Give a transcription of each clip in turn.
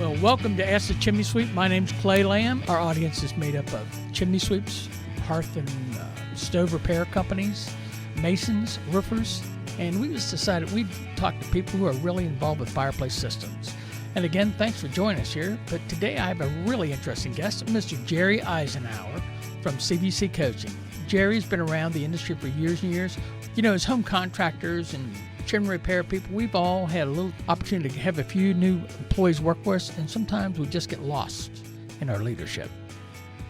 Well, welcome to Ask the Chimney Sweep. My name's Clay Lamb. Our audience is made up of chimney sweeps, hearth and stove repair companies, masons, roofers, and we just decided we'd talk to people who are really involved with fireplace systems. And again, thanks for joining us here. But today I have a really interesting guest, Mr. Jerry Isenhour from CBC Coaching. Jerry's been around the industry for years and years. You know, as home contractors and chimney repair people, we've all had a little opportunity to have a few new employees work for us, and sometimes we just get lost in our leadership.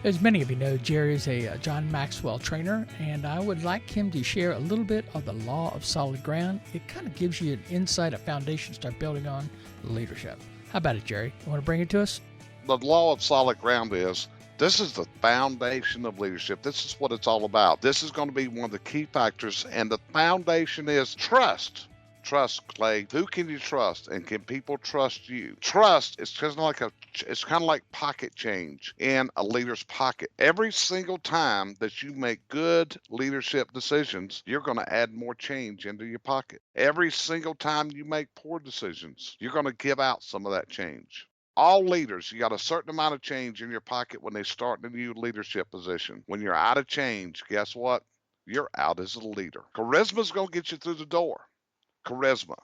As many of you know, Jerry is a John Maxwell trainer, and I would like him to share a little bit of the law of solid ground. It kind of gives you an insight, a foundation to start building on leadership. How about it, Jerry? You want to bring it to us? The law of solid ground is, this is the foundation of leadership. This is what it's all about. This is going to be one of the key factors, and the foundation is trust. Trust, Clay. Who can you trust, and can people trust you? Trust is kind of like pocket change in a leader's pocket. Every single time that you make good leadership decisions, you're going to add more change into your pocket. Every single time you make poor decisions, you're going to give out some of that change. All leaders, you got a certain amount of change in your pocket when they start in a new leadership position. When you're out of change, guess what? You're out as a leader. Charisma is going to get you through the door. Charisma.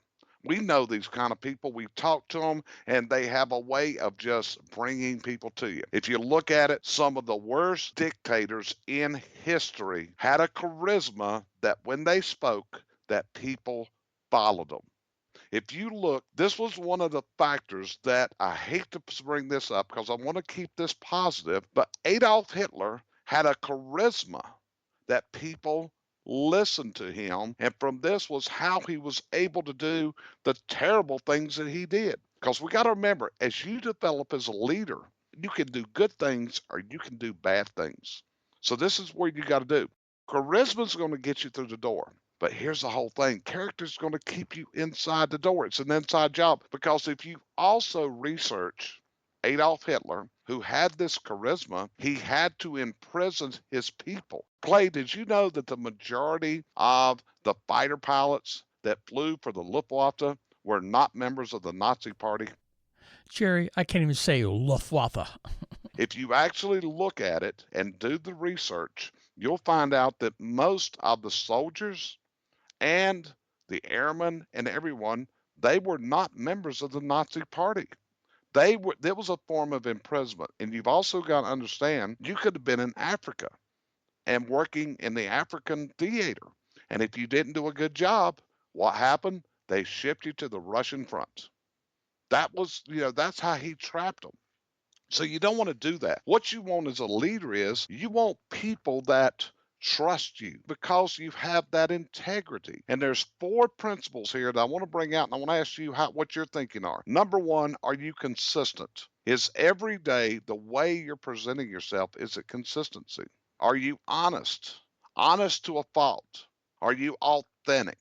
We know these kind of people. We've talked to them, and they have a way of just bringing people to you. If you look at it, some of the worst dictators in history had a charisma that when they spoke, that people followed them. If you look, this was one of the factors that I hate to bring this up because I want to keep this positive, but Adolf Hitler had a charisma that people listened to him, and from this was how he was able to do the terrible things that he did. Because we got to remember, as you develop as a leader, you can do good things or you can do bad things. So this is where you got to do. Charisma is going to get you through the door. But here's the whole thing. Character is going to keep you inside the door. It's an inside job. Because if you also research Adolf Hitler, who had this charisma, he had to imprison his people. Clay, did you know that the majority of the fighter pilots that flew for the Luftwaffe were not members of the Nazi Party? Jerry, I can't even say Luftwaffe. If you actually look at it and do the research, you'll find out that most of the soldiers and the airmen and everyone, they were not members of the Nazi Party. There was a form of imprisonment. And you've also got to understand, you could have been in Africa and working in the African theater. And if you didn't do a good job, what happened? They shipped you to the Russian front. That was, that's how he trapped them. So you don't want to do that. What you want as a leader is you want people that trust you because you have that integrity. And there's 4 principles here that I want to bring out, and I want to ask you what your thinking are. Number 1, are you consistent? Is every day the way you're presenting yourself, is it consistency? Are you honest? Honest to a fault? Are you authentic?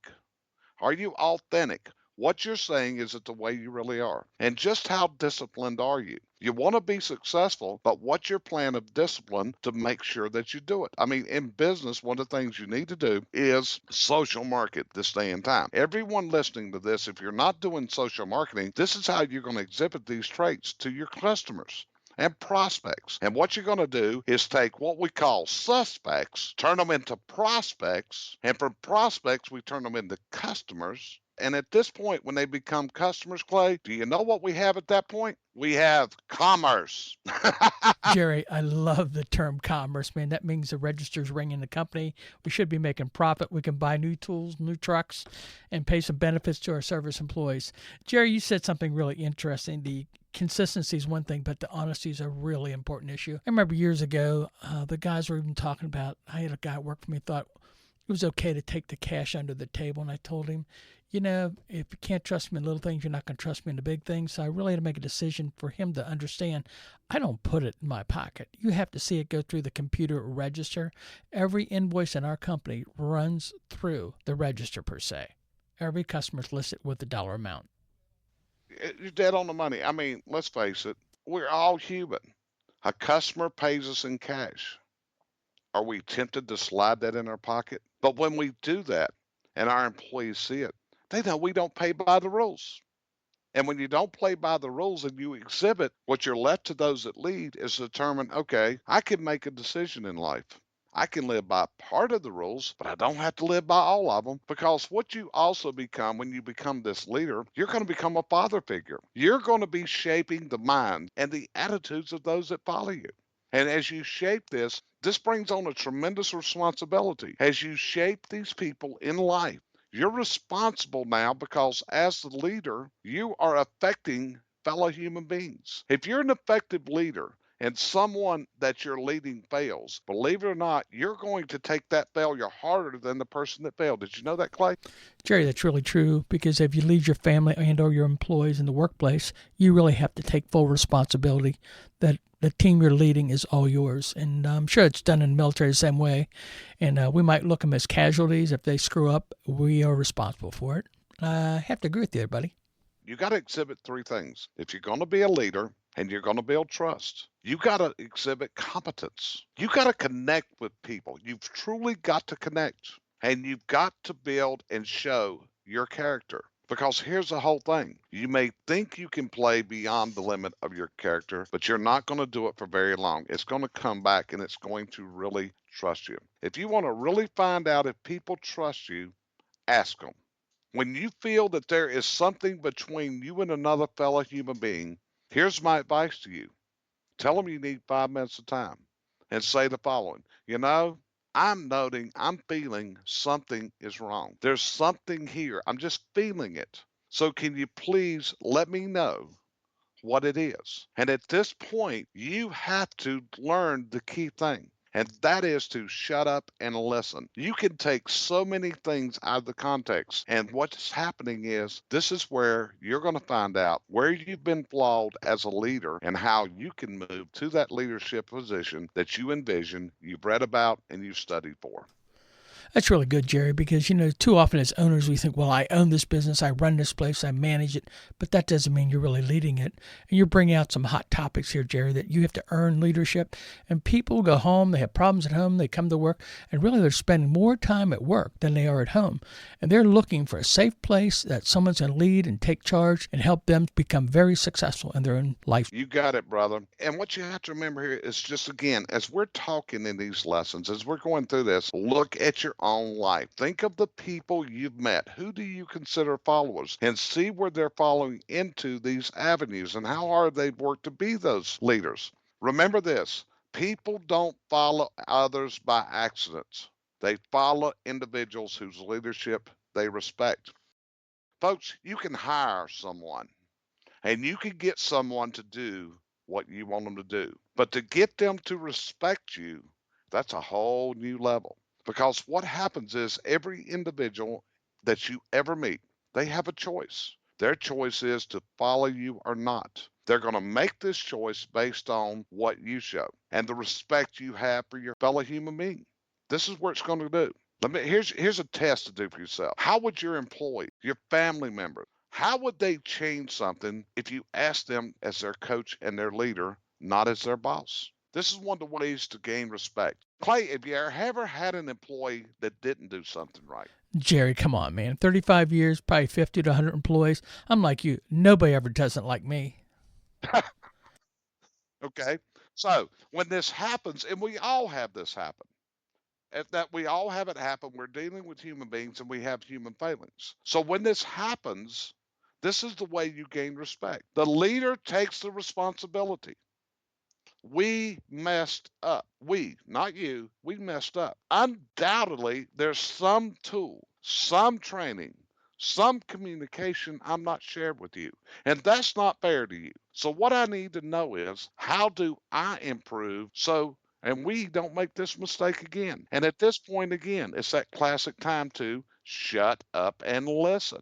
Are you authentic? What you're saying, is it the way you really are? And just how disciplined are you? You want to be successful, but what's your plan of discipline to make sure that you do it? I mean, in business, one of the things you need to do is social market this day and time. Everyone listening to this, if you're not doing social marketing, this is how you're going to exhibit these traits to your customers and prospects. And what you're going to do is take what we call suspects, turn them into prospects, and from prospects, we turn them into customers. And at this point, when they become customers, Clay, do you know what we have at that point? We have commerce. Jerry, I love the term commerce, man. That means the register's ringing the company. We should be making profit. We can buy new tools, new trucks, and pay some benefits to our service employees. Jerry, you said something really interesting. The consistency is one thing, but the honesty is a really important issue. I remember years ago, the guys were even talking about, I had a guy work for me, thought it was okay to take the cash under the table, and I told him, if you can't trust me in little things, you're not going to trust me in the big things. So I really had to make a decision for him to understand I don't put it in my pocket. You have to see it go through the computer register. Every invoice in our company runs through the register per se. Every customer's listed with the dollar amount. You're dead on the money. I mean, let's face it, we're all human. A customer pays us in cash. Are we tempted to slide that in our pocket? But when we do that and our employees see it, they know we don't pay by the rules. And when you don't play by the rules and you exhibit, what you're left to those that lead is to determine, okay, I can make a decision in life. I can live by part of the rules, but I don't have to live by all of them, because what you also become when you become this leader, you're going to become a father figure. You're going to be shaping the mind and the attitudes of those that follow you. And as you shape this brings on a tremendous responsibility. As you shape these people in life, you're responsible now, because as the leader, you are affecting fellow human beings. If you're an effective leader and someone that you're leading fails, believe it or not, you're going to take that failure harder than the person that failed. Did you know that, Clay? Jerry, that's really true, because if you lead your family and or your employees in the workplace, you really have to take full responsibility that the team you're leading is all yours. And I'm sure it's done in the military the same way. And we might look them as casualties. If they screw up, we are responsible for it. I have to agree with you, buddy. You got to exhibit three things. If you're going to be a leader and you're going to build trust, you got to exhibit competence. You got to connect with people. You've truly got to connect, and you've got to build and show your character. Because here's the whole thing. You may think you can play beyond the limit of your character, but you're not going to do it for very long. It's going to come back and it's going to really trust you. If you want to really find out if people trust you, ask them. When you feel that there is something between you and another fellow human being, here's my advice to you. Tell them you need 5 minutes of time and say the following. I'm feeling something is wrong. There's something here. I'm just feeling it. So can you please let me know what it is? And at this point, you have to learn the key thing. And that is to shut up and listen. You can take so many things out of the context. And what's happening is this is where you're going to find out where you've been flawed as a leader and how you can move to that leadership position that you envision, you've read about, and you've studied for. That's really good, Jerry, because, too often as owners, we think, well, I own this business, I run this place, I manage it, but that doesn't mean you're really leading it. And you're bringing out some hot topics here, Jerry, that you have to earn leadership. And people go home, they have problems at home, they come to work, and really they're spending more time at work than they are at home. And they're looking for a safe place that someone's going to lead and take charge and help them become very successful in their own life. You got it, brother. And what you have to remember here is just, again, as we're talking in these lessons, as we're going through this, look at your own life. Think of the people you've met. Who do you consider followers? And see where they're following into these avenues and how hard they've worked to be those leaders. Remember this, people don't follow others by accident. They follow individuals whose leadership they respect. Folks, you can hire someone and you can get someone to do what you want them to do. But to get them to respect you, that's a whole new level. Because what happens is every individual that you ever meet, they have a choice. Their choice is to follow you or not. They're going to make this choice based on what you show and the respect you have for your fellow human being. This is what it's going to do. Here's a test to do for yourself. How would your employee, your family members, how would they change something if you asked them as their coach and their leader, not as their boss? This is one of the ways to gain respect. Clay, have you ever had an employee that didn't do something right? Jerry, come on, man. 35 years, probably 50 to 100 employees. I'm like you. Nobody ever doesn't like me. Okay. So when this happens, and we all have this happen, if that we all have it happen, we're dealing with human beings and we have human failings. So when this happens, this is the way you gain respect. The leader takes the responsibility. We messed up. We, not you, we messed up. Undoubtedly, there's some tool, some training, some communication I'm not shared with you. And that's not fair to you. So, what I need to know is how do I improve so and we don't make this mistake again? And at this point, again, it's that classic time to shut up and listen.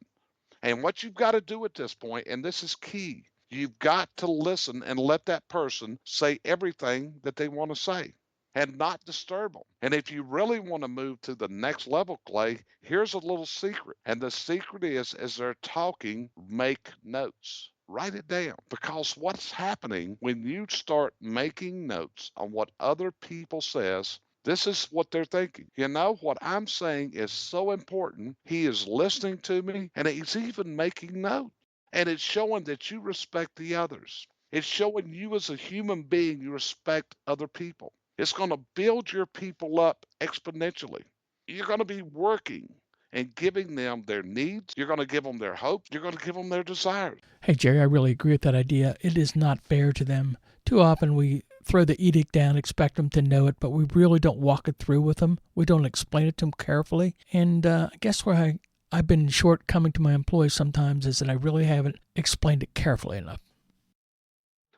And what you've got to do at this point, and this is key, you've got to listen and let that person say everything that they want to say and not disturb them. And if you really want to move to the next level, Clay, here's a little secret. And the secret is as they're talking, make notes. Write it down, because what's happening when you start making notes on what other people says, this is what they're thinking. What I'm saying is so important. He is listening to me and he's even making notes. And it's showing that you respect the others. It's showing you as a human being, you respect other people. It's going to build your people up exponentially. You're going to be working and giving them their needs. You're going to give them their hopes. You're going to give them their desires. Hey, Jerry, I really agree with that idea. It is not fair to them. Too often we throw the edict down, expect them to know it, but we really don't walk it through with them. We don't explain it to them carefully. And I guess where I've been shortcoming to my employees sometimes is that I really haven't explained it carefully enough.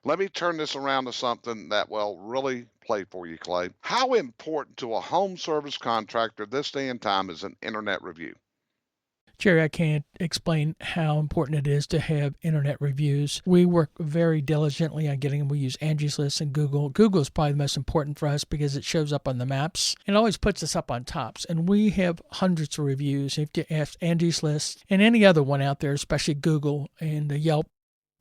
Let me turn this around to something that will really play for you, Clay. How important to a home service contractor this day and time is an internet review? Jerry, I can't explain how important it is to have internet reviews. We work very diligently on getting them. We use Angie's List and Google. Google is probably the most important for us because it shows up on the maps and always puts us up on tops. And we have hundreds of reviews. If you ask Angie's List and any other one out there, especially Google and Yelp,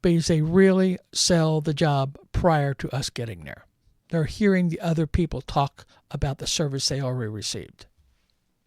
because they really sell the job prior to us getting there. They're hearing the other people talk about the service they already received.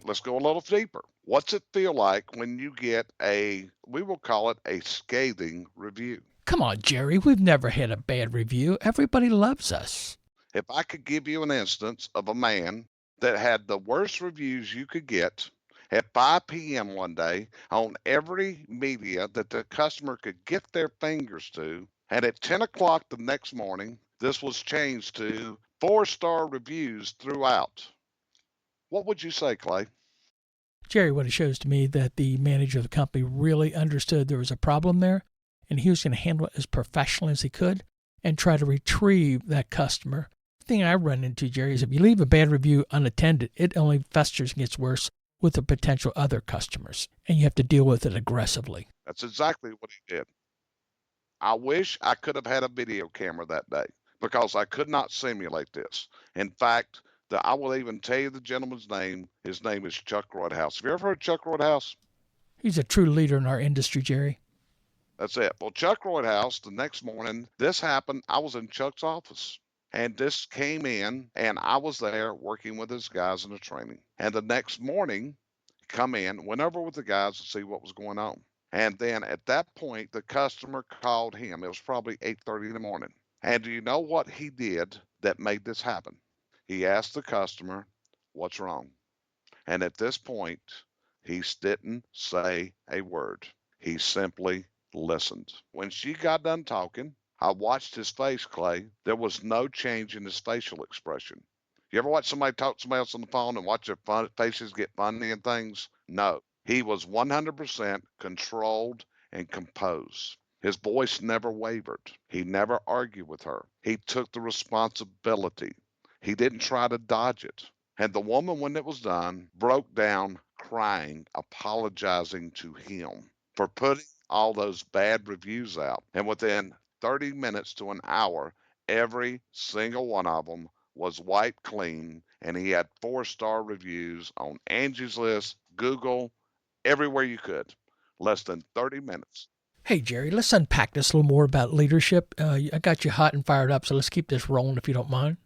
Let's go a little deeper. What's it feel like when you get we will call it a scathing review? Come on, Jerry, we've never had a bad review. Everybody loves us. If I could give you an instance of a man that had the worst reviews you could get at 5 p.m. one day on every media that the customer could get their fingers to, and at 10 o'clock the next morning, this was changed to 4-star reviews throughout. What would you say, Clay? Jerry, what it shows to me that the manager of the company really understood there was a problem there, and he was going to handle it as professionally as he could and try to retrieve that customer. The thing I run into, Jerry, is if you leave a bad review unattended, it only festers and gets worse with the potential other customers, and you have to deal with it aggressively. That's exactly what he did. I wish I could have had a video camera that day because I could not simulate this. In fact, I will even tell you the gentleman's name. His name is Chuck Roydhouse. Have you ever heard of Chuck Roydhouse? He's a true leader in our industry, Jerry. That's it. Well, Chuck Roydhouse, the next morning, this happened. I was in Chuck's office. And this came in, and I was there working with his guys in the training. And the next morning, come in, went over with the guys to see what was going on. And then at that point, the customer called him. It was probably 8:30 in the morning. And do you know what he did that made this happen? He asked the customer, "What's wrong?" And at this point, he didn't say a word. He simply listened. When she got done talking, I watched his face, Clay. There was no change in his facial expression. You ever watch somebody talk to somebody else on the phone and watch their faces get funny and things? No. He was 100% controlled and composed. His voice never wavered. He never argued with her. He took the responsibility. He didn't try to dodge it. And the woman, when it was done, broke down crying, apologizing to him for putting all those bad reviews out. And within 30 minutes to an hour, every single one of them was wiped clean. And he had 4-star reviews on Angie's List, Google, everywhere you could. Less than 30 minutes. Hey, Jerry, let's unpack this a little more about leadership. I got you hot and fired up, so let's keep this rolling if you don't mind.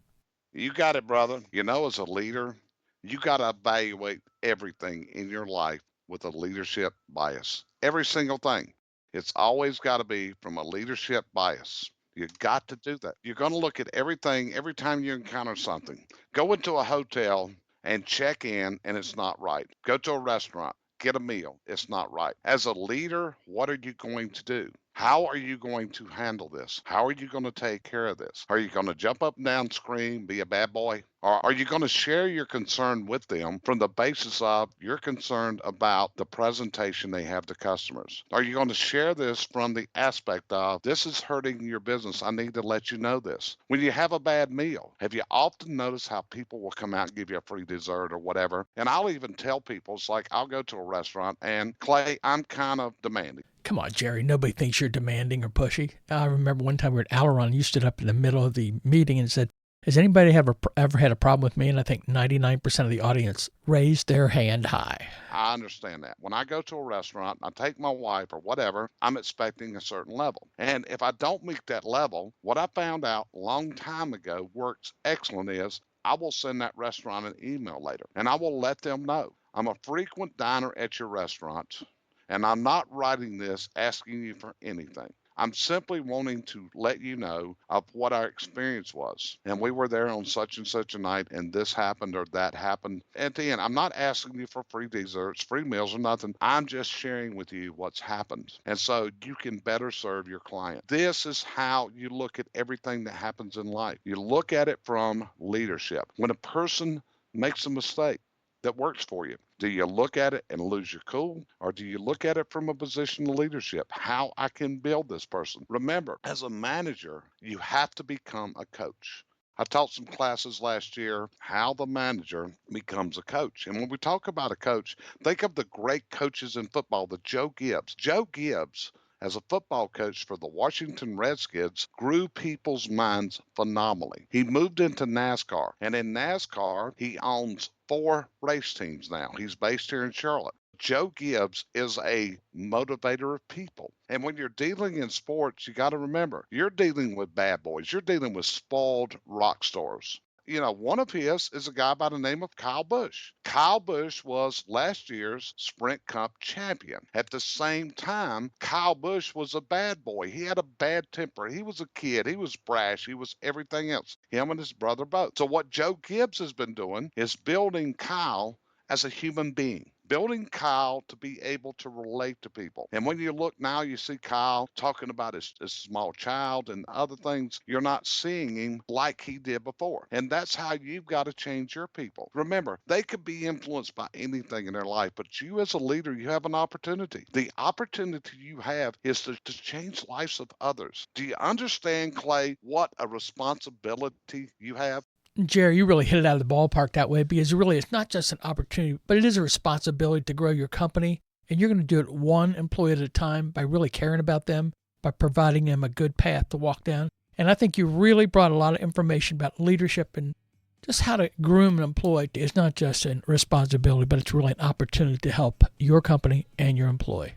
You got it, brother. You know, as a leader, you got to evaluate everything in your life with a leadership bias. Every single thing. It's always got to be from a leadership bias. You got to do that. You're going to look at everything every time you encounter something. Go into a hotel and check in, and it's not right. Go to a restaurant, get a meal, it's not right. As a leader, what are you going to do? How are you going to handle this? How are you going to take care of this? Are you going to jump up and down, scream, be a bad boy? Or are you going to share your concern with them from the basis of you're concerned about the presentation they have to customers? Are you going to share this from the aspect of this is hurting your business? I need to let you know this. When you have a bad meal, have you often noticed how people will come out and give you a free dessert or whatever? And I'll even tell people, it's like I'll go to a restaurant and Clay, I'm kind of demanding. Come on, Jerry. Nobody thinks you're demanding or pushy. I remember one time we were at Aileron. You stood up in the middle of the meeting and said, has anybody ever had a problem with me? And I think 99% of the audience raised their hand high. I understand that. When I go to a restaurant, I take my wife or whatever, I'm expecting a certain level. And if I don't meet that level, what I found out a long time ago works excellent is I will send that restaurant an email later and I will let them know. I'm a frequent diner at your restaurant. And I'm not writing this asking you for anything. I'm simply wanting to let you know of what our experience was. And we were there on such and such a night, and this happened or that happened. At the end, I'm not asking you for free desserts, free meals, or nothing. I'm just sharing with you what's happened. And so you can better serve your client. This is how you look at everything that happens in life. You look at it from leadership. When a person makes a mistake that works for you, do you look at it and lose your cool, or do you look at it from a position of leadership? How I can build this person. Remember, as a manager, you have to become a coach. I taught some classes last year how the manager becomes a coach. And when we talk about a coach, think of the great coaches in football, the Joe Gibbs. Joe Gibbs, as a football coach for the Washington Redskins, grew people's minds phenomenally. He moved into NASCAR, and in NASCAR, he owns 4 race teams now. He's based here in Charlotte. Joe Gibbs is a motivator of people. And when you're dealing in sports, you got to remember, you're dealing with bad boys. You're dealing with spoiled rock stars. You know, one of his is a guy by the name of Kyle Busch. Kyle Busch was last year's Sprint Cup champion. At the same time, Kyle Busch was a bad boy. He had a bad temper. He was a kid. He was brash. He was everything else. Him and his brother both. So what Joe Gibbs has been doing is building Kyle as a human being, building Kyle to be able to relate to people. And when you look now, you see Kyle talking about his small child and other things. You're not seeing him like he did before. And that's how you've got to change your people. Remember, they could be influenced by anything in their life, but you as a leader, you have an opportunity. The opportunity you have is to change lives of others. Do you understand, Clay, what a responsibility you have? Jerry, you really hit it out of the ballpark that way, because really it's not just an opportunity, but it is a responsibility to grow your company. And you're going to do it one employee at a time by really caring about them, by providing them a good path to walk down. And I think you really brought a lot of information about leadership and just how to groom an employee. It's not just a responsibility, but it's really an opportunity to help your company and your employee.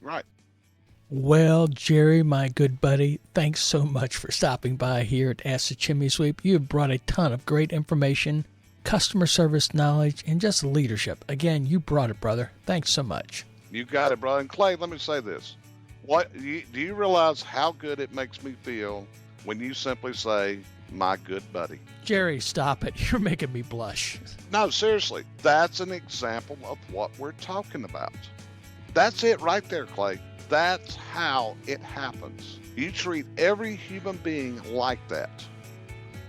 Right. Well, Jerry, my good buddy, thanks so much for stopping by here at Ask the Chimney Sweep. You have brought a ton of great information, customer service knowledge, and just leadership. Again, you brought it, brother. Thanks so much. You got it, brother. And Clay, let me say this. Do you realize how good it makes me feel when you simply say, my good buddy? Jerry, stop it. You're making me blush. No, seriously. That's an example of what we're talking about. That's it right there, Clay. That's how it happens. You treat every human being like that,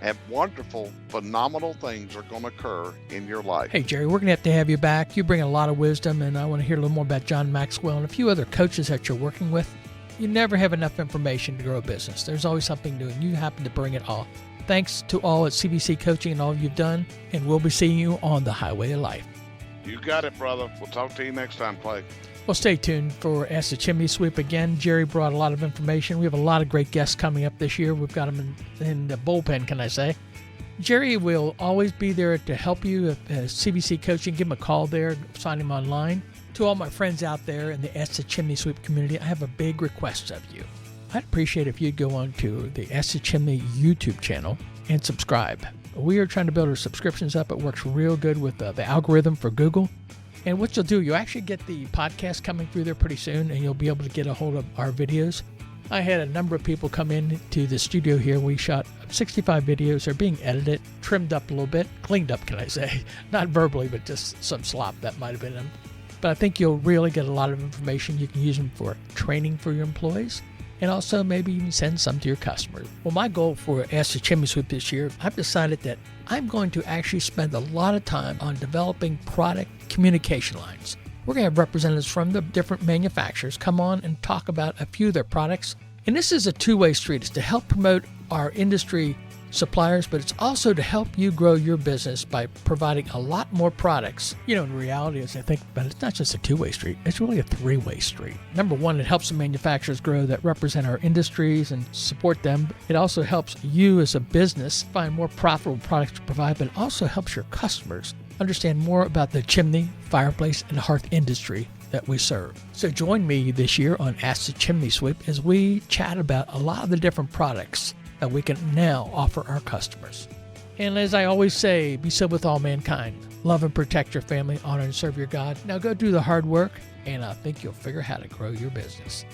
and wonderful, phenomenal things are going to occur in your life. Hey, Jerry, we're going to have you back. You bring a lot of wisdom, and I want to hear a little more about John Maxwell and a few other coaches that you're working with. You never have enough information to grow a business. There's always something new, and you happen to bring it all. Thanks to all at CBC Coaching and all you've done, and we'll be seeing you on the highway of life. You got it, brother. We'll talk to you next time, Clay. Well, stay tuned for Ask the Chimney Sweep again. Jerry brought a lot of information. We have a lot of great guests coming up this year. We've got them in the bullpen, can I say. Jerry will always be there to help you at CBC Coaching. Give him a call there, sign him online. To all my friends out there in the Ask the Chimney Sweep community, I have a big request of you. I'd appreciate if you'd go on to the Ask the Chimney YouTube channel and subscribe. We are trying to build our subscriptions up. It works real good with the algorithm for Google. And what you'll do, you'll actually get the podcast coming through there pretty soon, and you'll be able to get a hold of our videos. I had a number of people come in to the studio here. We shot 65 videos. They're being edited, trimmed up a little bit, cleaned up, can I say. Not verbally, but just some slop that might have been in them. But I think you'll really get a lot of information. You can use them for training for your employees, and also maybe even send some to your customers. Well, my goal for Ask the Chimney Sweep this year, I've decided that I'm going to actually spend a lot of time on developing product communication lines. We're going to have representatives from the different manufacturers come on and talk about a few of their products. And this is a two-way street. It's to help promote our industry suppliers, but it's also to help you grow your business by providing a lot more products. You know, in reality, as I think about it, it's not just a two-way street. It's really a three-way street. Number one, it helps the manufacturers grow that represent our industries and support them. It also helps you as a business find more profitable products to provide, but it also helps your customers understand more about the chimney, fireplace, and hearth industry that we serve. So join me this year on Ask the Chimney Sweep as we chat about a lot of the different products that we can now offer our customers. And as I always say, be so with all mankind. Love and protect your family, honor and serve your God. Now go do the hard work, and I think you'll figure out how to grow your business.